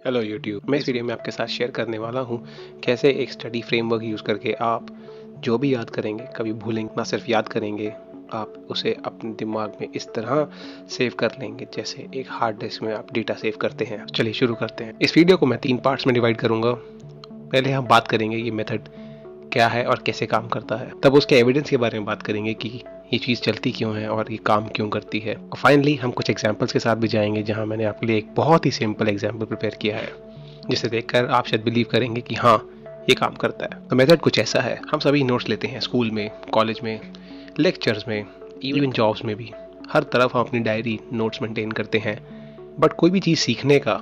Hello YouTube. मैं इस video में आपके साथ शेयर करने वाला हूँ कैसे एक स्टडी फ्रेमवर्क यूज़ करके आप जो भी याद करेंगे कभी भूलेंगे ना, सिर्फ याद करेंगे, आप उसे अपने दिमाग में इस तरह सेव कर लेंगे जैसे एक हार्ड डिस्क में आप डेटा सेव करते हैं। चलिए शुरू करते हैं। इस वीडियो को मैं 3 पार्ट्स में डिवाइड करूँगा। पहले हम बात करेंगे ये मेथड क्या है और कैसे काम करता है, तब उसके एविडेंस के बारे में बात करेंगे कि ये चीज़ चलती क्यों है और ये काम क्यों करती है, और फाइनली हम कुछ एग्जांपल्स के साथ भी जाएंगे जहां मैंने आपके लिए एक बहुत ही सिंपल एग्जांपल प्रिपेयर किया है जिसे देखकर आप शायद बिलीव करेंगे कि हाँ ये काम करता है। तो मेथड कुछ ऐसा है। हम सभी नोट्स लेते हैं स्कूल में, कॉलेज में, लेक्चर्स में, इवन जॉब्स में भी। हर तरफ हम अपनी डायरी नोट्स मेंटेन करते हैं। बट कोई भी चीज़ सीखने का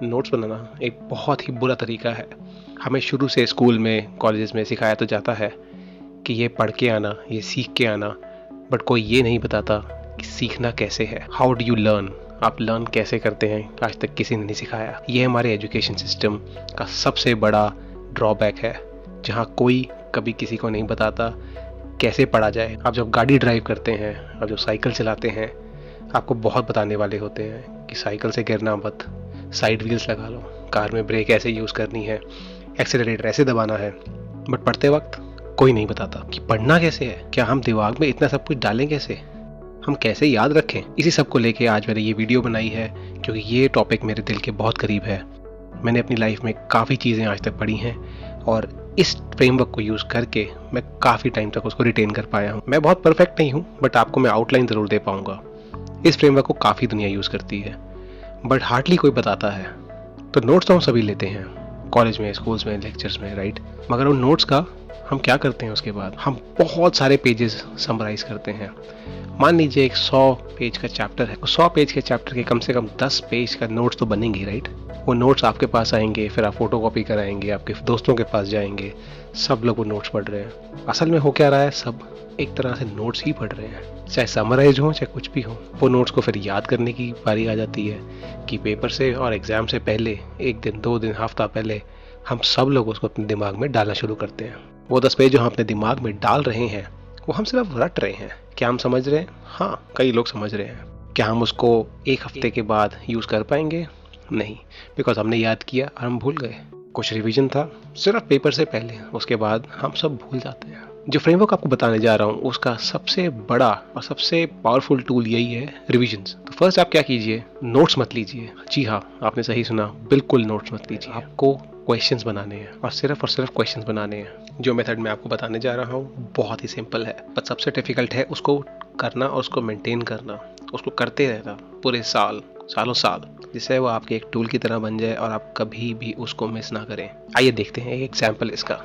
नोट्स बनाना एक बहुत ही बुरा तरीका है। हमें शुरू से स्कूल में, कॉलेजेस में सिखाया तो जाता है कि ये पढ़ के आना, ये सीख के आना, बट कोई ये नहीं बताता कि सीखना कैसे है। हाउ डू यू लर्न, आप लर्न कैसे करते हैं, आज तक किसी ने नहीं सिखाया। ये हमारे एजुकेशन सिस्टम का सबसे बड़ा ड्रॉबैक है, जहाँ कोई कभी किसी को नहीं बताता कैसे पढ़ा जाए। आप जब गाड़ी ड्राइव करते हैं, आप जब साइकिल चलाते हैं, आपको बहुत बताने वाले होते हैं कि साइकिल से गिरना मत, साइड व्हील्स लगा लो, कार में ब्रेक ऐसे यूज़ करनी है, एक्सेलरेटर ऐसे दबाना है। बट पढ़ते वक्त कोई नहीं बताता कि पढ़ना कैसे है, क्या हम दिमाग में इतना सब कुछ डालें कैसे, हम कैसे याद रखें। इसी सब को लेके आज मैंने ये वीडियो बनाई है क्योंकि ये टॉपिक मेरे दिल के बहुत करीब है। मैंने अपनी लाइफ में काफ़ी चीज़ें आज तक पढ़ी हैं और इस फ्रेमवर्क को यूज़ करके मैं काफ़ी टाइम तक उसको रिटेन कर पाया हूँ। मैं बहुत परफेक्ट नहीं हूँ, बट आपको मैं आउटलाइन ज़रूर दे पाऊँगा। इस फ्रेमवर्क को काफ़ी दुनिया यूज़ करती है बट हार्डली कोई बताता है। तो नोट्स तो हम सभी लेते हैं कॉलेज में, स्कूल्स में, लेक्चर्स में, राइट। मगर उन नोट्स का हम क्या करते हैं उसके बाद? हम बहुत सारे पेजेस समराइज करते हैं। मान लीजिए एक 100 पेज का चैप्टर है, 100 पेज के चैप्टर के कम से कम 10 पेज का नोट्स तो बनेंगे, राइट। वो नोट्स आपके पास आएंगे, फिर आप फोटो कॉपी कराएंगे, आपके दोस्तों के पास जाएंगे, सब लोग वो नोट्स पढ़ रहे हैं। असल में हो क्या रहा है, सब एक तरह से नोट्स ही पढ़ रहे हैं, चाहे समराइज हो चाहे कुछ भी हो। वो नोट्स को फिर याद करने की बारी आ जाती है कि पेपर से और एग्जाम से पहले 1 दिन, 2 दिन, हफ्ता पहले हम सब लोग उसको अपने दिमाग में डालना शुरू करते हैं। वो 10 पेज जो हम अपने दिमाग में डाल रहे हैं वो हम सिर्फ रट रहे हैं। क्या हम समझ रहे हैं? हाँ, कई लोग समझ रहे हैं। क्या हम उसको 1 हफ्ते के बाद यूज़ कर पाएंगे? नहीं, बिकॉज हमने याद किया और हम भूल गए। कुछ रिवीजन था सिर्फ पेपर से पहले, उसके बाद हम सब भूल जाते हैं। जो फ्रेमवर्क आपको बताने जा रहा हूँ उसका सबसे बड़ा और सबसे पावरफुल टूल यही है, रिविजन्स। तो फर्स्ट आप क्या कीजिए, नोट्स मत लीजिए। जी हाँ, आपने सही सुना, बिल्कुल नोट्स मत लीजिए। आपको क्वेश्चंस बनाने हैं और सिर्फ क्वेश्चंस बनाने हैं। जो मेथड मैं आपको बताने जा रहा हूँ बहुत ही सिंपल है, पर सबसे डिफिकल्ट है उसको करना और उसको मेंटेन करना, उसको करते रहना पूरे सालों साल, जिससे वो आपके एक टूल की तरह बन जाए और आप कभी भी उसको मिस ना करें। आइए देखते हैं एक एग्जाम्पल इसका।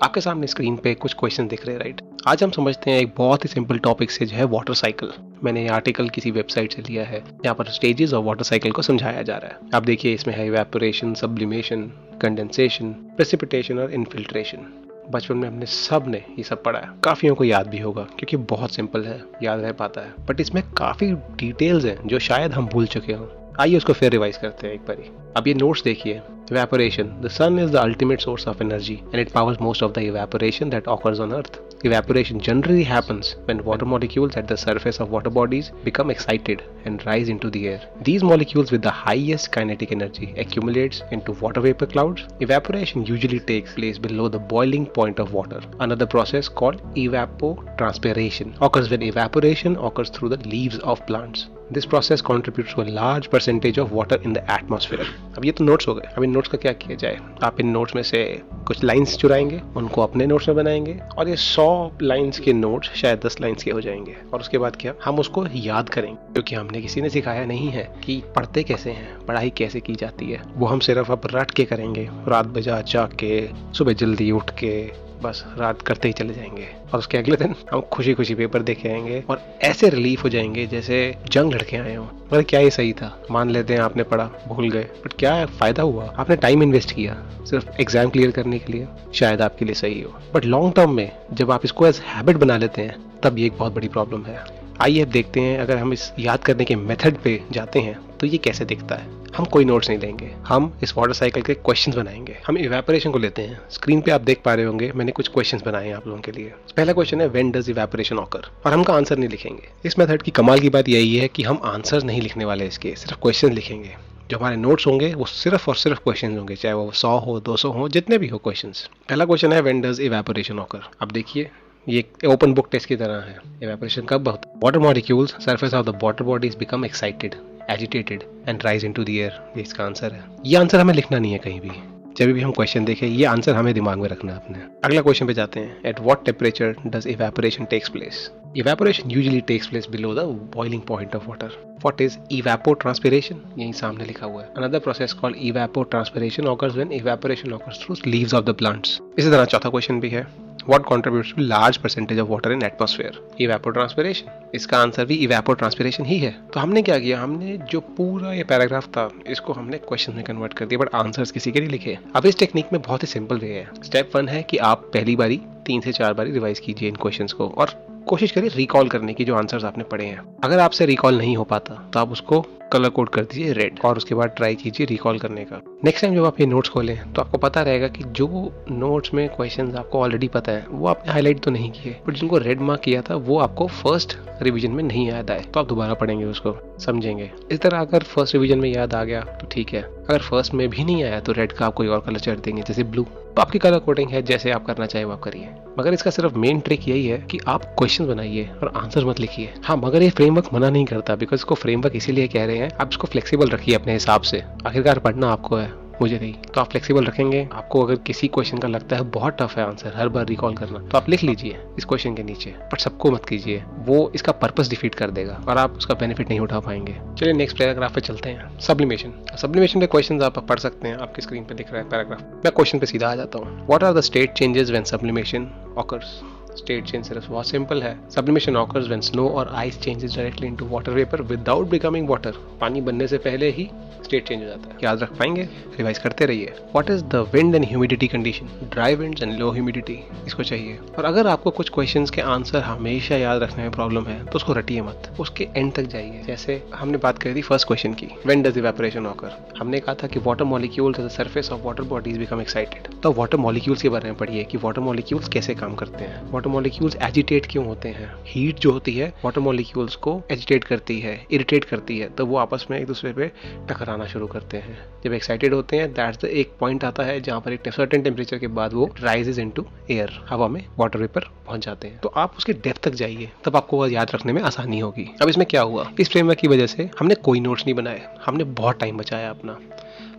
आपके सामने स्क्रीन पे कुछ क्वेश्चन दिख रहे हैं, राइट। आज हम समझते हैं एक बहुत ही सिंपल टॉपिक से, जो है वाटर साइकिल। मैंने ये आर्टिकल किसी वेबसाइट से लिया है, यहाँ पर स्टेजेस ऑफ वाटर साइकिल को समझाया जा रहा है। आप देखिए, इसमें है इवेपोरेशन, सब्लिमेशन, कंडेंसेशन, प्रेसिपिटेशन और इनफिल्ट्रेशन। बचपन में हमने सब ने ये सब पढ़ा है, काफियों को याद भी होगा क्योंकि बहुत सिंपल है, याद रह पाता है। बट इसमें काफी डिटेल्स हैं जो शायद हम भूल चुके हों। आइए उसको फिर रिवाइज करते हैं एक बारी। अब ये नोट्स देखिए। Evaporation. The sun is the ultimate source of energy and it powers most of the evaporation that occurs on Earth. Evaporation generally happens when water molecules at the surface of water bodies become excited and rise into the air. These molecules with the highest kinetic energy accumulates into water vapor clouds. Evaporation usually takes place below the boiling point of water. Another process called evapotranspiration occurs when evaporation occurs through the leaves of plants. This process contributes to a large percentage of water in the atmosphere. अब ये तो notes हो गए। अब इन notes का क्या किया जाए? आप इन नोट्स में से कुछ लाइंस चुराएंगे, उनको अपने नोट्स में बनाएंगे और ये 100 लाइंस के नोट्स शायद 10 लाइंस के हो जाएंगे। और उसके बाद क्या, हम उसको याद करेंगे क्योंकि हमने किसी ने सिखाया नहीं है कि पढ़ते कैसे हैं, पढ़ाई कैसे की जाती है। वो हम सिर्फ अब रट के करेंगे, रात बजा जाग के, सुबह जल्दी उठ के, बस रात करते ही चले जाएंगे और उसके अगले दिन हम खुशी खुशी पेपर देखे आएंगे और ऐसे रिलीफ हो जाएंगे जैसे जंग लड़के आए हों। मगर क्या ये सही था? मान लेते हैं आपने पढ़ा, भूल गए, बट क्या फायदा हुआ? आपने टाइम इन्वेस्ट किया सिर्फ एग्जाम क्लियर करने के लिए, शायद आपके लिए सही हो, बट लॉन्ग टर्म में जब आप इसको एज हैबिट बना लेते हैं तब ये एक बहुत बड़ी प्रॉब्लम है। आइए अब देखते हैं, अगर हम इस याद करने के मेथड पे जाते हैं तो ये कैसे दिखता है। हम कोई नोट्स नहीं लेंगे, हम इस वाटर साइकिल के क्वेश्चंस बनाएंगे। हम इवेपोरेशन को लेते हैं। स्क्रीन पे आप देख पा रहे होंगे मैंने कुछ क्वेश्चंस बनाए हैं आप लोगों के लिए। पहला क्वेश्चन है, व्हेन डज इवेपोरेशन ऑकर, और हम का आंसर नहीं लिखेंगे। इस मेथड की कमाल की बात यही है कि हम आंसर नहीं लिखने वाले इसके, सिर्फ क्वेश्चन लिखेंगे। जो हमारे नोट्स होंगे वो सिर्फ और सिर्फ क्वेश्चन होंगे, चाहे वो 100 हो, 200 हो, जितने भी हो क्वेश्चंस। पहला क्वेश्चन है, व्हेन डज इवेपोरेशन ऑकर। अब देखिए ये ओपन बुक टेस्ट की तरह है। इवेपोरेशन कब होता है? Water molecules surface of the water bodies become excited, agitated and rise into the air. ये इसका आंसर है। ये आंसर हमें लिखना नहीं है कहीं भी, जब भी हम क्वेश्चन देखें ये आंसर हमें दिमाग में रखना है अपने। अगला क्वेश्चन पे जाते हैं। At what temperature does evaporation takes place. Evaporation usually takes place below the boiling point of water. What is evapotranspiration? यहीं सामने लिखा हुआ है। Another process called evapotranspiration occurs when evaporation occurs through leaves of the plants. इसी तरह चौथा question भी है, What contributes to large percentage of water in atmosphere? Evapotranspiration. इसका आंसर भी evapotranspiration ही है। तो हमने क्या किया, हमने जो पूरा ये पैराग्राफ था इसको हमने क्वेश्चन में कन्वर्ट कर दिया, बट आंसर्स किसी के नहीं लिखे। अब इस टेक्निक में बहुत ही सिंपल वे है। स्टेप 1 है कि आप पहली बारी 3 से 4 बारी रिवाइज कीजिए इन क्वेश्चंस को और कोशिश करिए रिकॉल करने की जो आंसर्स आपने पढ़े हैं। अगर आपसे रिकॉल नहीं हो पाता तो आप उसको कलर कोड कर दीजिए रेड और उसके बाद ट्राई कीजिए रिकॉल करने का। नेक्स्ट टाइम जब आप ये नोट्स खोलें तो आपको पता रहेगा कि जो नोट्स में क्वेश्चंस आपको ऑलरेडी पता है वो आपने हाईलाइट तो नहीं किए, बट जिनको रेड मार्क किया था वो आपको फर्स्ट रिवीजन में नहीं याद आए, तो आप दोबारा पढ़ेंगे उसको, समझेंगे। इस तरह अगर फर्स्ट रिवीजन में याद आ गया तो ठीक है, अगर फर्स्ट में भी नहीं आया तो रेड का आप कोई और कलर चढ़ देंगे, जैसे ब्लू। तो आपकी कलर कोडिंग है, जैसे आप करना चाहे वो आप करिए, मगर इसका सिर्फ मेन ट्रिक यही है कि आप क्वेश्चन बनाइए और आंसर मत लिखिए। हाँ, मगर ये फ्रेमवर्क मना नहीं करता, बिकॉज इसको फ्रेमवर्क इसीलिए कह रहे हैं, आप इसको फ्लेक्सिबल रखिए अपने हिसाब से। आखिरकार पढ़ना आपको है, मुझे नहीं, तो आप फ्लेक्सिबल रखेंगे। आपको अगर किसी क्वेश्चन का लगता है बहुत टफ है आंसर हर बार रिकॉल करना, तो आप लिख लीजिए इस क्वेश्चन के नीचे, बट सबको मत कीजिए, वो इसका पर्पस डिफीट कर देगा और आप उसका बेनिफिट नहीं उठा पाएंगे। चलिए नेक्स्ट पैराग्राफ पे चलते हैं। सब्लिमेशन। सब्लिमेशन पे क्वेश्चंस आप पढ़ सकते हैं, आपकी स्क्रीन पे दिख रहा है पैराग्राफ। मैं क्वेश्चन पे सीधा आ जाता हूँ। What are the state changes when sublimation occurs. State change सिर्फ बहुत सिंपल है। सब्लिमेशन ऑकर्स व्हेन स्नो और ice changes directly into water vapour without becoming water. पानी बनने से पहले ही स्टेट चेंज हो जाता है। याद रख पाएंगे, रिवाइज करते रहिए। What is the wind and humidity condition. Dry winds and low humidity, इसको चाहिए। और अगर आपको कुछ क्वेश्चंस के आंसर हमेशा याद रखने में प्रॉब्लम है तो उसको रटिए मत, उसके एंड तक जाइए। जैसे हमने बात करी थी फर्स्ट क्वेश्चन की, व्हेन डज इवेपोरेशन ऑकर। हमने कहा था कि water molecules at the surface of water bodies become excited. तो वाटर मॉलिक्यूल्स के बारे में पढ़िए कि वाटर मॉलिक्यूल्स कैसे काम करते हैं, वाटर मॉलिक्यूल्स एजिटेट क्यों होते हैं। हीट जो होती है वाटर मॉलिक्यूल्स को एजिटेट करती है, इरिटेट करती है, तो वो आपस में एक दूसरे पे टकराना शुरू करते हैं। जब एक्साइटेड होते हैं दैट्स द एक पॉइंट आता है जहां पर एक सर्टेन टेम्परेचर के बाद वो राइजेस इनटू एयर, हवा में वाटर वेपर पहुंच जाते हैं। तो आप उसके डेप्थ तक जाइए, तब आपको याद रखने में आसानी होगी। अब इसमें क्या हुआ, इस फ्रेमवर्क की वजह से हमने कोई नोट्स नहीं बनाए, हमने बहुत टाइम बचाया अपना।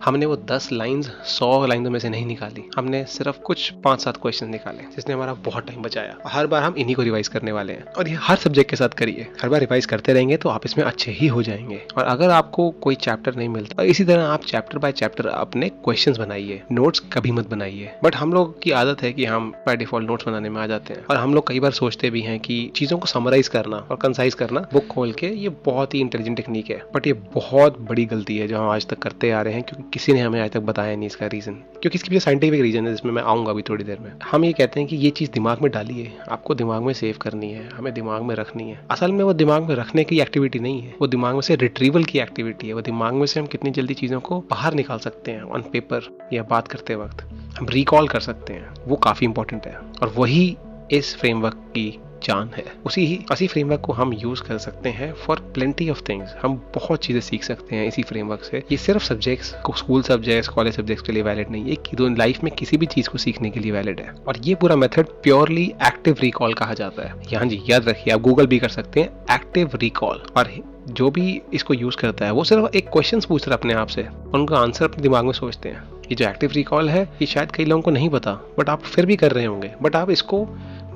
हमने वो 10 लाइंस 100 लाइनों में से नहीं निकाली, हमने सिर्फ कुछ 5-7 क्वेश्चन निकाले, जिसने हमारा बहुत टाइम बचाया। हर बार हम इन्हीं को रिवाइज करने वाले हैं और ये हर सब्जेक्ट के साथ करिए। हर बार रिवाइज करते रहेंगे तो आप इसमें अच्छे ही हो जाएंगे। और अगर आपको कोई चैप्टर नहीं मिलता, इसी तरह आप चैप्टर बाय चैप्टर अपने क्वेश्चंस बनाइए, नोट्स कभी मत बनाइए। बट हम लोग की आदत है कि हम बाय डिफॉल्ट नोट्स बनाने में आ जाते हैं और हम लोग कई बार सोचते भी हैं कि चीजों को समराइज करना और कंसाइज करना बुक खोल के, ये बहुत ही इंटेलिजेंट टेक्निक है। बट ये बहुत बड़ी गलती है जो हम आज तक करते आ रहे हैं, क्योंकि किसी ने हमें आज तक बताया नहीं इसका रीजन, क्योंकि इसके पीछे साइंटिफिक रीजन है जिसमें मैं आऊंगा अभी थोड़ी देर में। हम ये कहते हैं कि ये चीज दिमाग में डालिए, आपको दिमाग में सेव करनी है, हमें दिमाग में रखनी है। असल में वो दिमाग में रखने की एक्टिविटी नहीं है, वो दिमाग में से रिट्रीवल की एक्टिविटी है। वो दिमाग में से हम कितनी जल्दी चीजों को बाहर निकाल सकते हैं ऑन पेपर या बात करते वक्त हम रिकॉल कर सकते हैं, वो काफी इंपॉर्टेंट है। और वही इस फ्रेमवर्क की जान है। उसी फ्रेमवर्क को हम यूज कर सकते हैं फॉर प्लेंटी ऑफ थिंग्स। हम बहुत चीजें सीख सकते हैं इसी फ्रेमवर्क से। ये सिर्फ subjects, school subjects, college subjects के लिए वैलिड नहीं है, कि लाइफ में किसी भी चीज को सीखने के लिए वैलिड है। और ये पूरा मेथड प्योरली एक्टिव रिकॉल कहा जाता है। यहाँ जी याद रखिए, आप गूगल भी कर सकते हैं एक्टिव रिकॉल। और जो भी इसको यूज करता है वो सिर्फ एक क्वेश्चन पूछ रहा है अपने आप से, उनका आंसर अपने दिमाग में सोचते हैं। ये जो एक्टिव रिकॉल है ये शायद कई लोगों को नहीं पता, बट आप फिर भी कर रहे होंगे, बट आप इसको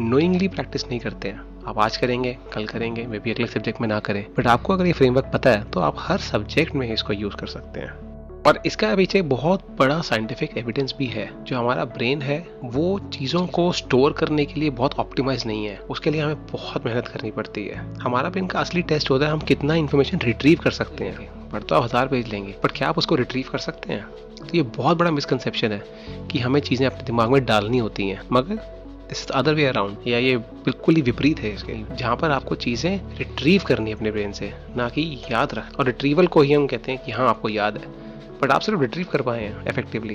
नोइंगली प्रैक्टिस नहीं करते हैं। आप आज करेंगे, कल करेंगे, मे बी अगले सब्जेक्ट में ना करें, बट आपको अगर ये फ्रेमवर्क पता है तो आप हर सब्जेक्ट में इसको यूज कर सकते हैं। और इसका पीछे बहुत बड़ा साइंटिफिक एविडेंस भी है। जो हमारा ब्रेन है वो चीज़ों को स्टोर करने के लिए बहुत ऑप्टिमाइज नहीं है, उसके लिए हमें बहुत मेहनत करनी पड़ती है। हमारा ब्रेन का असली टेस्ट होता है हम कितना इन्फॉर्मेशन रिट्रीव कर सकते हैं। पढ़ तो आप 1000 पेज लेंगे, बट क्या आप उसको रिट्रीव कर सकते हैं? तो ये बहुत बड़ा मिसकंसेप्शन है कि हमें चीज़ें अपने दिमाग में डालनी होती हैं, मगर दिस अदर वे अराउंड, या ये बिल्कुल ही विपरीत है इसके, जहाँ पर आपको चीज़ें रिट्रीव करनी है अपने ब्रेन से, ना कि याद रख। और रिट्रीवल को ही हम कहते हैं कि हाँ आपको याद है, बट आप सिर्फ रिट्रीव कर पाए हैं effectively,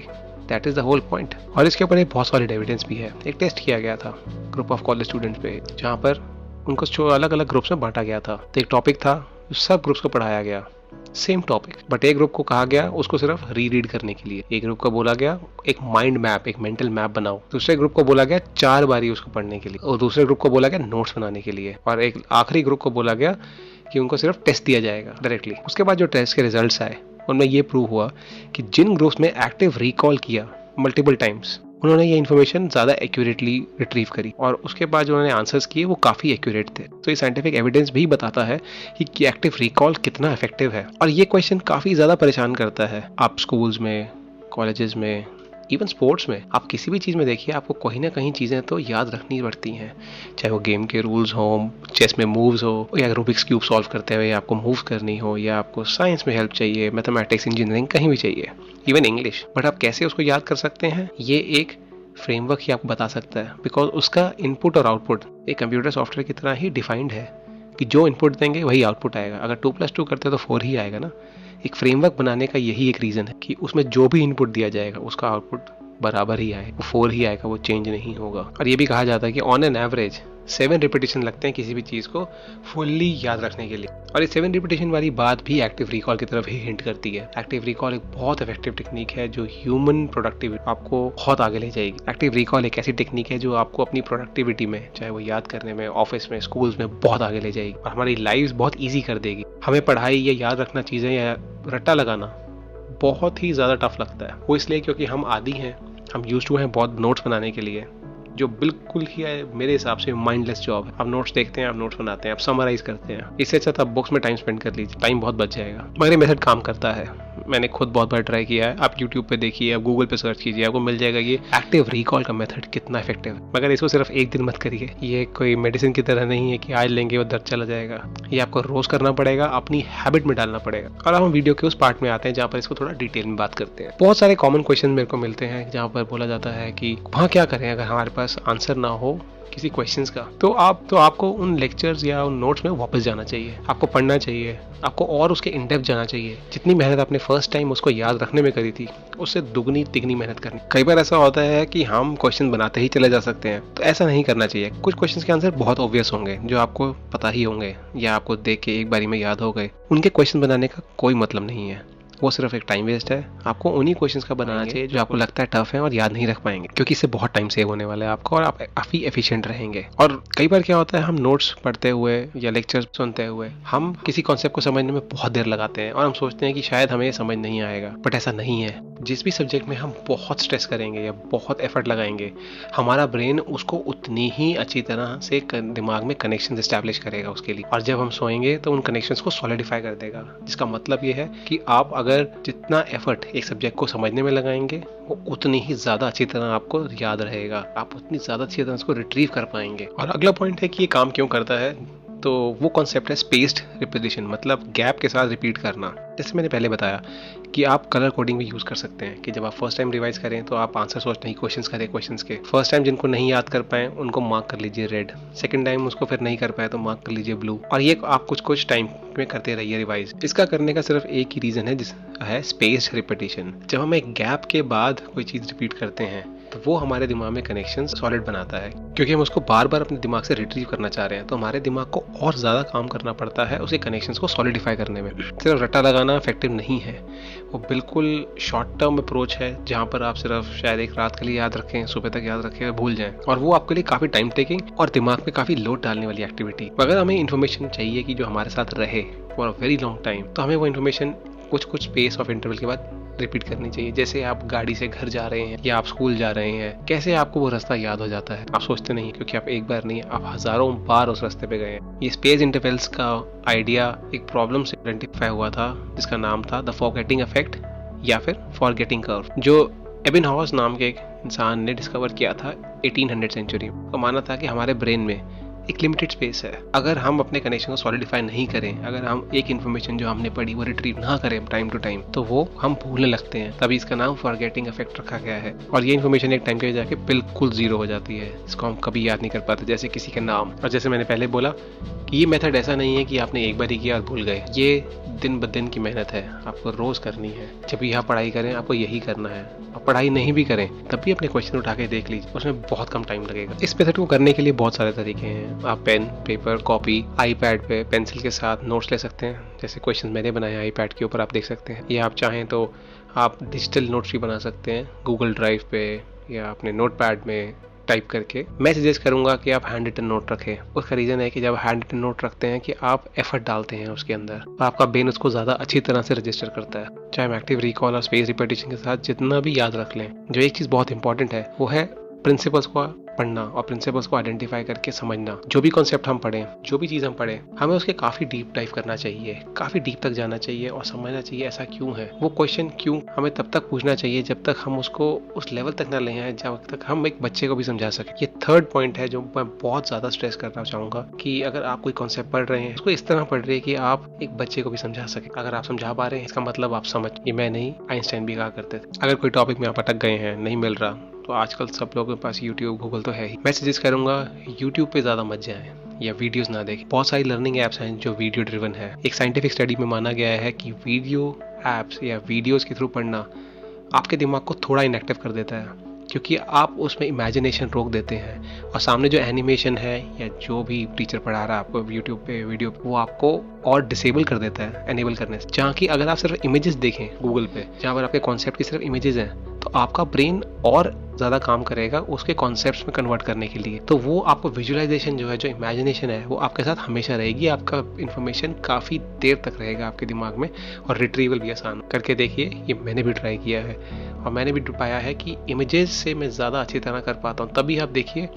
that is the whole point. और इसके ऊपर एक बहुत सॉलिड एविडेंस भी है। एक टेस्ट किया गया था ग्रुप ऑफ कॉलेज स्टूडेंट्स पे, जहाँ पर उनको अलग अलग ग्रुप्स में बांटा गया था। तो एक टॉपिक था, सब ग्रुप्स को पढ़ाया गया, सेम टॉपिक, बट एक ग्रुप को कहा गया उसको सिर्फ रीड करने के लिए, एक ग्रुप को बोला गया एक माइंड मैप, एक मेंटल मैप बनाओ, दूसरे ग्रुप को बोला गया 4 बारी उसको पढ़ने के लिए, और दूसरे ग्रुप को बोला गया नोट्स बनाने के लिए, और एक आखिरी ग्रुप को बोला गया कि उनको सिर्फ टेस्ट दिया जाएगा डायरेक्टली। उसके बाद जो टेस्ट के रिजल्ट्स आए उनमें ये प्रूव हुआ कि जिन ग्रुप्स में एक्टिव रिकॉल किया मल्टीपल टाइम्स, उन्होंने ये इन्फॉर्मेशन ज़्यादा एक्यूरेटली रिट्रीव करी, और उसके बाद जो उन्होंने आंसर्स किए वो काफ़ी एक्यूरेट थे। तो ये साइंटिफिक एविडेंस भी बताता है कि एक्टिव रिकॉल कितना इफेक्टिव है। और ये क्वेश्चन काफ़ी ज़्यादा परेशान करता है। आप स्कूल्स में, कॉलेजेस में, इवन स्पोर्ट्स में, आप किसी भी चीज़ में देखिए, आपको कहीं ना कहीं चीज़ें तो याद रखनी पड़ती हैं, चाहे वो गेम के रूल्स हो, चेस में मूव्स हो, या रूबिक्स क्यूब सॉल्व करते हुए आपको मूव्स करनी हो, या आपको साइंस में हेल्प चाहिए, मैथमेटिक्स, इंजीनियरिंग, कहीं भी चाहिए, इवन इंग्लिश। बट आप कैसे उसको याद कर सकते हैं, ये एक फ्रेमवर्क ही आपको बता सकता है, बिकॉज उसका इनपुट और आउटपुट एक कंप्यूटर सॉफ्टवेयर की तरह ही डिफाइंड है कि जो इनपुट देंगे वही आउटपुट आएगा। अगर 2+2 करते हैं तो 4 ही आएगा ना। एक फ्रेमवर्क बनाने का यही एक रीज़न है कि उसमें जो भी इनपुट दिया जाएगा उसका आउटपुट बराबर ही आए, वो 4 ही आएगा, वो चेंज नहीं होगा। और ये भी कहा जाता है कि ऑन एन एवरेज 7 रिपीटेशन लगते हैं किसी भी चीज़ को फुल्ली याद रखने के लिए। और ये 7 रिपीटेशन वाली बात भी एक्टिव रिकॉल की तरफ ही हिंट करती है। एक्टिव रिकॉल एक बहुत इफेक्टिव टेक्निक है जो ह्यूमन प्रोडक्टिविटी आपको बहुत आगे ले जाएगी। एक्टिव रिकॉल एक ऐसी टेक्निक है जो आपको अपनी प्रोडक्टिविटी में, चाहे वो याद करने में, ऑफिस में, स्कूल्स में, बहुत आगे ले जाएगी और हमारी लाइफ बहुत ईजी कर देगी। हमें पढ़ाई या याद रखना चीज़ें या रट्टा लगाना बहुत ही ज़्यादा टफ लगता है। वो इसलिए क्योंकि हम आदी हैं, हम यूज्ड टू हैं बहुत नोट्स बनाने के लिए, जो बिल्कुल ही मेरे हिसाब से माइंडलेस जॉब है। आप नोट्स देखते हैं, आप नोट्स बनाते हैं, आप समराइज करते हैं। इससे अच्छा तो आप बुक्स में टाइम स्पेंड कर लीजिए, टाइम बहुत बच जाएगा। मगर ये मेथड काम करता है, मैंने खुद बहुत बार ट्राई किया है। आप यूट्यूब पे देखिए, आप गूगल पे सर्च कीजिए, आपको मिल जाएगा ये एक्टिव रिकॉल का मेथड कितना इफेक्टिव है। मगर इसको सिर्फ एक दिन मत करिए, ये कोई मेडिसिन की तरह नहीं है कि आज लेंगे वो दर्द चला जाएगा। ये आपको रोज करना पड़ेगा, अपनी हैबिट में डालना पड़ेगा। और अब हम वीडियो के उस पार्ट में आते हैं जहाँ पर इसको थोड़ा डिटेल में बात करते हैं। बहुत सारे कॉमन क्वेश्चन मेरे को मिलते हैं जहाँ पर बोला जाता है कि वहाँ क्या करें अगर हमारे पास आंसर ना हो किसी क्वेश्चंस का। तो आपको उन लेक्चर्स या उन नोट्स में वापस जाना चाहिए, आपको पढ़ना चाहिए, आपको और उसके इन डेप्थ जाना चाहिए। जितनी मेहनत आपने फर्स्ट टाइम उसको याद रखने में करी थी, उससे दुगनी तिगनी मेहनत करनी। कई बार ऐसा होता है कि हम क्वेश्चन बनाते ही चले जा सकते हैं, तो ऐसा नहीं करना चाहिए। कुछ क्वेश्चंस के आंसर बहुत ऑब्वियस होंगे जो आपको पता ही होंगे या आपको देख के एक बारी में याद हो गए, उनके क्वेश्चन बनाने का कोई मतलब नहीं है, वो सिर्फ एक टाइम वेस्ट है। आपको उन्हीं क्वेश्चंस का बनाना चाहिए जो आपको लगता है टफ है और याद नहीं रख पाएंगे, क्योंकि इससे बहुत टाइम सेव होने वाला है आपको और आप काफ़ी एफिशिएंट रहेंगे। और कई बार क्या होता है, हम नोट्स पढ़ते हुए या लेक्चर सुनते हुए हम किसी कॉन्सेप्ट को समझने में बहुत देर लगाते हैं और हम सोचते हैं कि शायद हमें समझ नहीं आएगा, बट ऐसा नहीं है। जिस भी सब्जेक्ट में हम बहुत स्ट्रेस करेंगे या बहुत एफर्ट लगाएंगे, हमारा ब्रेन उसको उतनी ही अच्छी तरह से दिमाग में कनेक्शन एस्टैब्लिश करेगा उसके लिए, और जब हम सोएंगे तो उन कनेक्शंस को सॉलिडिफाई कर देगा। जिसका मतलब ये है कि आप अगर जितना एफर्ट एक सब्जेक्ट को समझने में लगाएंगे, वो उतनी ही ज़्यादा अच्छी तरह आपको याद रहेगा, आप उतनी ज़्यादा अच्छी तरह उसको रिट्रीव कर पाएंगे। और अगला पॉइंट है कि ये काम क्यों करता है, तो वो कॉन्सेप्ट है स्पेस्ड रिपीटिशन, मतलब गैप के साथ रिपीट करना। जैसे मैंने पहले बताया कि आप कलर कोडिंग भी यूज़ कर सकते हैं कि जब आप फर्स्ट टाइम रिवाइज करें तो आप आंसर सोच नहीं, क्वेश्चंस करें। क्वेश्चंस के फर्स्ट टाइम जिनको नहीं याद कर पाए उनको मार्क कर लीजिए रेड, सेकंड टाइम उसको फिर नहीं कर पाए तो मार्क कर लीजिए ब्लू, और ये आप कुछ टाइम में करते रहिए रिवाइज। इसका करने का सिर्फ एक ही रीज़न है, जिस है स्पेस्ड रिपीटिशन। जब हम एक गैप के बाद कोई चीज़ रिपीट करते हैं तो वो हमारे दिमाग में कनेक्शन सॉलिड बनाता है, क्योंकि हम उसको बार बार अपने दिमाग से रिट्रीव करना चाह रहे हैं, तो हमारे दिमाग को और ज़्यादा काम करना पड़ता है उसके कनेक्शंस को सॉलिडिफाई करने में। सिर्फ रट्टा लगाना इफेक्टिव नहीं है, वो बिल्कुल शॉर्ट टर्म अप्रोच है जहाँ पर आप सिर्फ शायद एक रात के लिए याद रखें, सुबह तक याद रखें, भूल जाएं, और वो आपके लिए काफ़ी टाइम टेकिंग और दिमाग पे काफ़ी लोड डालने वाली एक्टिविटी। अगर हमें इन्फॉर्मेशन चाहिए कि जो हमारे साथ रहे for a very long time, तो हमें वो इन्फॉर्मेशन कुछ स्पेस ऑफ इंटरवल के बाद रिपीट करनी चाहिए। जैसे आप गाड़ी से घर जा रहे हैं या आप स्कूल जा रहे हैं, कैसे आपको वो रास्ता याद हो जाता है, आप सोचते नहीं, क्योंकि आप एक बार नहीं, आप हजारों बार उस रास्ते पे गए हैं। ये स्पेस इंटरवल्स का आइडिया एक प्रॉब्लम से आइडेंटिफाई हुआ था जिसका नाम था द फॉरगेटिंग इफेक्ट या फिर फॉरगेटिंग कर्व, जो एबिनहाउस नाम के एक इंसान ने डिस्कवर किया था 1800 सेंचुरी में। तो माना था कि हमारे ब्रेन में एक लिमिटेड स्पेस है, अगर हम अपने कनेक्शन को सॉलिडिफाई नहीं करें, अगर हम एक इन्फॉर्मेशन जो हमने पढ़ी वो रिट्रीव ना करें टाइम टू टाइम, तो वो हम भूलने लगते हैं। तभी इसका नाम फॉरगेटिंग इफेक्ट रखा गया है। और ये इन्फॉर्मेशन एक टाइम के जाके बिल्कुल जीरो हो जाती है, इसको हम कभी याद नहीं कर पाते, जैसे किसी का नाम। और जैसे मैंने पहले बोला कि ये मेथड ऐसा नहीं है कि आपने एक बार ही किया और भूल गए, ये दिन ब दिन की मेहनत है, आपको रोज करनी है। जब भी आप पढ़ाई करें आपको यही करना है, आप पढ़ाई नहीं भी करें तब भी अपने क्वेश्चन उठा के देख लीजिए, उसमें बहुत कम टाइम लगेगा। इस मेथड को करने के लिए बहुत सारे तरीके हैं। आप पेन, पेपर, कॉपी, आईपैड पे पेंसिल के साथ नोट्स ले सकते हैं। जैसे क्वेश्चन मैंने बनाए आईपैड के ऊपर आप देख सकते हैं। या आप चाहें तो आप डिजिटल नोट्स भी बना सकते हैं गूगल ड्राइव पे या अपने नोटपैड में टाइप करके। मैं सजेस्ट करूंगा कि आप हैंड रिटन नोट रखें। उसका रीज़न है कि जब हैंड रिटन नोट रखते हैं कि आप एफर्ट डालते हैं उसके अंदर और आपका ब्रेन उसको ज़्यादा अच्छी तरह से रजिस्टर करता है। चाहे हम एक्टिव रिकॉल और स्पेस रिपीटिशन के साथ जितना भी याद रख लें, जो एक चीज़ बहुत इंपॉर्टेंट है वो है प्रिंसिपल्स को पढ़ना और प्रिंसिपल्स को आइडेंटिफाई करके समझना। जो भी कॉन्सेप्ट हम पढ़ें, जो भी चीज़ हम पढ़ें, हमें उसके काफ़ी डीप डाइव करना चाहिए, काफ़ी डीप तक जाना चाहिए और समझना चाहिए ऐसा क्यों है। वो क्वेश्चन क्यों हमें तब तक पूछना चाहिए जब तक हम उसको उस लेवल तक ना ले आए जब तक हम एक बच्चे को भी समझा सकें। ये थर्ड पॉइंट है जो मैं बहुत ज़्यादा स्ट्रेस करना चाहूँगा कि अगर आप कोई कॉन्सेप्ट पढ़ रहे हैं उसको इस तरह पढ़ रहे हैं कि आप एक बच्चे को भी समझा सकें। अगर आप समझा पा रहे हैं इसका मतलब आप समझ। ये मैं नहीं, आइंस्टाइन भी कहा करते थे। अगर कोई टॉपिक में आप अटक गए हैं, नहीं मिल रहा, तो आजकल सब लोगों के पास यूट्यूब, गूगल तो है ही। मैं सजेस्ट करूंगा यूट्यूब पे ज़्यादा मत जाएं या वीडियोस ना देखें। बहुत सारी लर्निंग एप्स हैं जो वीडियो ड्रिवन है। एक साइंटिफिक स्टडी में माना गया है कि वीडियो एप्स या वीडियोस के थ्रू पढ़ना आपके दिमाग को थोड़ा इनएक्टिव कर देता है, क्योंकि आप उसमें इमेजिनेशन रोक देते हैं और सामने जो एनिमेशन है या जो भी टीचर पढ़ा रहा है आपको यूट्यूब पे वीडियो पे, वो आपको और डिसेबल कर देता है एनेबल करने से। जहाँ की अगर आप सिर्फ इमेजेस देखें गूगल पे, जहाँ पर आपके कॉन्सेप्ट की सिर्फ इमेजेस हैं, तो आपका ब्रेन और ज़्यादा काम करेगा उसके कॉन्सेप्ट्स में कन्वर्ट करने के लिए। तो वो आपको विजुअलाइजेशन जो है, जो इमेजिनेशन है, वो आपके साथ हमेशा रहेगी। आपका इन्फॉर्मेशन काफ़ी देर तक रहेगा आपके दिमाग में और रिट्रीवल भी आसान। करके देखिए, ये मैंने भी ट्राई किया है और मैंने भी पाया है कि इमेजेस से मैं ज़्यादा अच्छी तरह कर पाता हूँ। तभी आप देखिए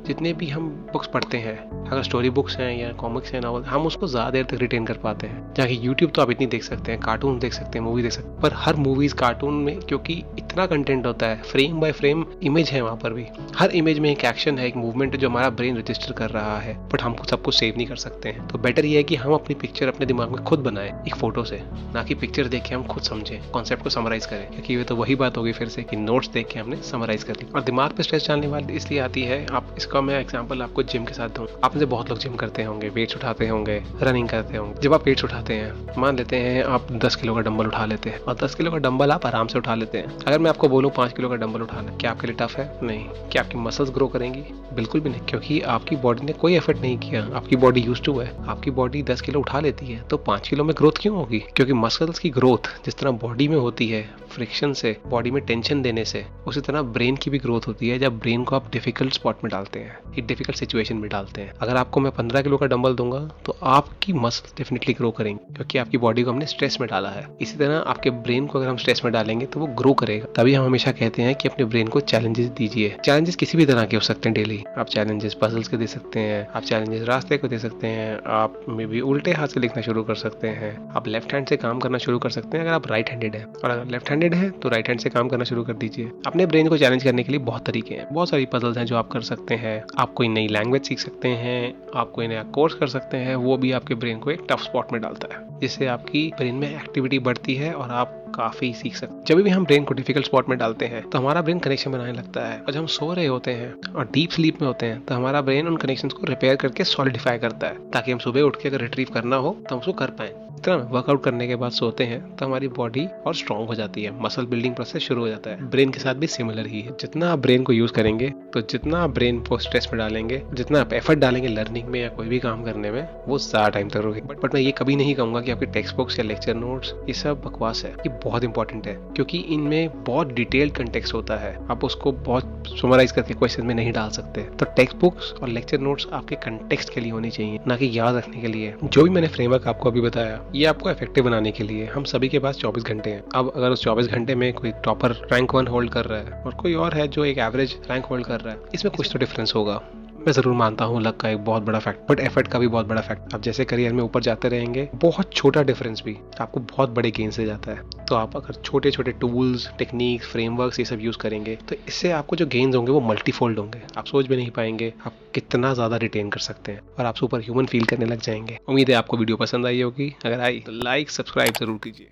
जितने भी हम बुक्स पढ़ते हैं, अगर स्टोरी बुक्स हैं या कॉमिक्स हैं, नॉवल, हम उसको ज़्यादा देर तक रिटेन कर पाते हैं। जहाँ कि यूट्यूब तो आप इतनी देख सकते हैं, कार्टून देख सकते हैं, मूवी देख सकते हैं, पर हर मूवीज़ कार्टून में क्योंकि इतना कंटेंट होता है, फ्रेम बाय फ्रेम इमेज है वहाँ पर भी। हर इमेज में एक एक्शन है, एक मूवमेंट है जो हमारा ब्रेन रजिस्टर कर रहा है, बट हम सब कुछ सेव नहीं कर सकते हैं। तो बेटर ये है कि हम अपनी पिक्चर अपने दिमाग में खुद बनाएं एक फोटो से, ना कि पिक्चर देख के हम खुद समझें, कॉन्सेप्ट को समराइज करें। क्योंकि ये तो वही बात होगी फिर से कि नोट्स देख के हमने समराइज कर ली। और दिमाग पे स्ट्रेस डालने वाली इसलिए आती है, आप इसका मैं एग्जाम्पल आपको जिम के साथ दूं। आप में से बहुत लोग जिम करते होंगे, वेट्स उठाते होंगे, रनिंग करते होंगे। जब आप वेट्स उठाते हैं, मान लेते हैं आप 10 किलो का डंबल उठा लेते हैं और 10 किलो का डंबल आप आराम से उठा लेते हैं। अगर मैं आपको बोलूं 5 किलो का डंबल उठाना, क्या आपके लिए टफ है? नहीं। क्या आपकी मसल्स ग्रो करेंगी? बिल्कुल भी नहीं, क्योंकि आपकी बॉडी ने कोई एफर्ट नहीं किया। आपकी बॉडी यूज्ड टू है, आपकी बॉडी 10 किलो उठा लेती है, तो 5 किलो में ग्रोथ क्यों होगी? क्योंकि मसल्स की ग्रोथ जिस तरह बॉडी में होती है फ्रिक्शन से, बॉडी में टेंशन देने से, उसी तरह ब्रेन की भी ग्रोथ होती है जब ब्रेन को आप डिफिकल्ट स्पॉट में डालते हैं, एक डिफिकल्ट सिचुएशन में डालते हैं। अगर आपको मैं 15 किलो का डंबल दूंगा तो आपकी मसल डेफिनेटली ग्रो करेंगे, क्योंकि आपकी बॉडी को हमने स्ट्रेस में डाला है। इसी तरह आपके ब्रेन को अगर हम स्ट्रेस में डालेंगे तो वो ग्रो करेगा। तभी हम हमेशा कहते हैं कि अपने ब्रेन को चैलेंजेस दीजिए। चैलेंजेस किसी भी तरह के हो सकते हैं डेली। आप चैलेंजेस पजल्स के दे सकते हैं, आप चैलेंजेस रास्ते को दे सकते हैं, आप मे बी उल्टे हाथ से लिखना शुरू कर सकते हैं, आप लेफ्ट हैंड से काम करना शुरू कर सकते हैं अगर आप राइट हैंडेड हैं, और अगर लेफ्ट हैंडेड है तो राइट हैंड से काम करना शुरू कर दीजिए। अपने ब्रेन को चैलेंज करने के लिए बहुत तरीके हैं, बहुत सारी पजल्स हैं जो आप कर सकते हैं। आप कोई नई लैंग्वेज सीख सकते हैं, आप कोई नया कोर्स कर सकते हैं, वो भी आपके ब्रेन को एक टफ स्पॉट में डालता है, जिससे आपकी ब्रेन में एक्टिविटी बढ़ती है और आप काफी सीख सकते हैं। जब भी हम ब्रेन को डिफिकल्ट स्पॉट में डालते हैं तो हमारा ब्रेन कनेक्शन बनाने लगता है, और जब हम सो रहे होते हैं और डीप स्लीप में होते हैं तो हमारा ब्रेन उन कनेक्शंस को रिपेयर करके सॉलिडिफाई करता है, ताकि हम सुबह उठ के अगर रिट्रीव करना हो तो हम उसको कर पाए। इतना वर्कआउट करने के बाद सोते हैं तो हमारी बॉडी और स्ट्रांग हो जाती है, मसल बिल्डिंग प्रोसेस शुरू हो जाता है। ब्रेन के साथ भी सिमिलर ही है। जितना आप ब्रेन को यूज करेंगे, तो जितना आप ब्रेन को स्ट्रेस में डालेंगे, जितना आप एफर्ट डालेंगे लर्निंग में या कोई भी काम करने में, वो ज्यादा टाइम तक रोके। बट मैं ये कभी नहीं कहूंगा कि आपके टेक्स्ट बुक्स या लेक्चर नोट्स ये सब बकवास है। ये बहुत इंपॉर्टेंट है, क्योंकि इनमें बहुत डिटेल्ड कंटेक्स्ट होता है। आप उसको बहुत समराइज करके क्वेश्चन में नहीं डाल सकते। तो टेक्स्ट बुक्स और लेक्चर नोट्स आपके कंटेक्स्ट के लिए होनी चाहिए, ना कि याद रखने के लिए। जो भी मैंने फ्रेमवर्क आपको अभी बताया, ये आपको इफेक्टिव बनाने के लिए। हम सभी के पास 24 घंटे हैं। अब अगर उस 24 घंटे में कोई टॉपर रैंक 1 होल्ड कर रहा है और कोई और है जो एक एवरेज रैंक होल्ड कर रहा है, इसमें कुछ तो डिफरेंस होगा। मैं जरूर मानता हूँ लक का एक बहुत बड़ा फैक्ट, बट एफर्ट का भी बहुत बड़ा फैक्ट। आप जैसे करियर में ऊपर जाते रहेंगे, बहुत छोटा डिफरेंस भी आपको बहुत बड़े गेन से जाता है। तो आप अगर छोटे छोटे टूल्स, टेक्निक्स, फ्रेमवर्क्स ये सब यूज करेंगे, तो इससे आपको जो गेन्स होंगे वो मल्टीफोल्ड होंगे। आप सोच भी नहीं पाएंगे आप कितना ज्यादा रिटेन कर सकते हैं, और आप सुपर ह्यूमन फील करने लग जाएंगे। उम्मीद है आपको वीडियो पसंद आई होगी। अगर आई तो लाइक सब्सक्राइब जरूर कीजिए।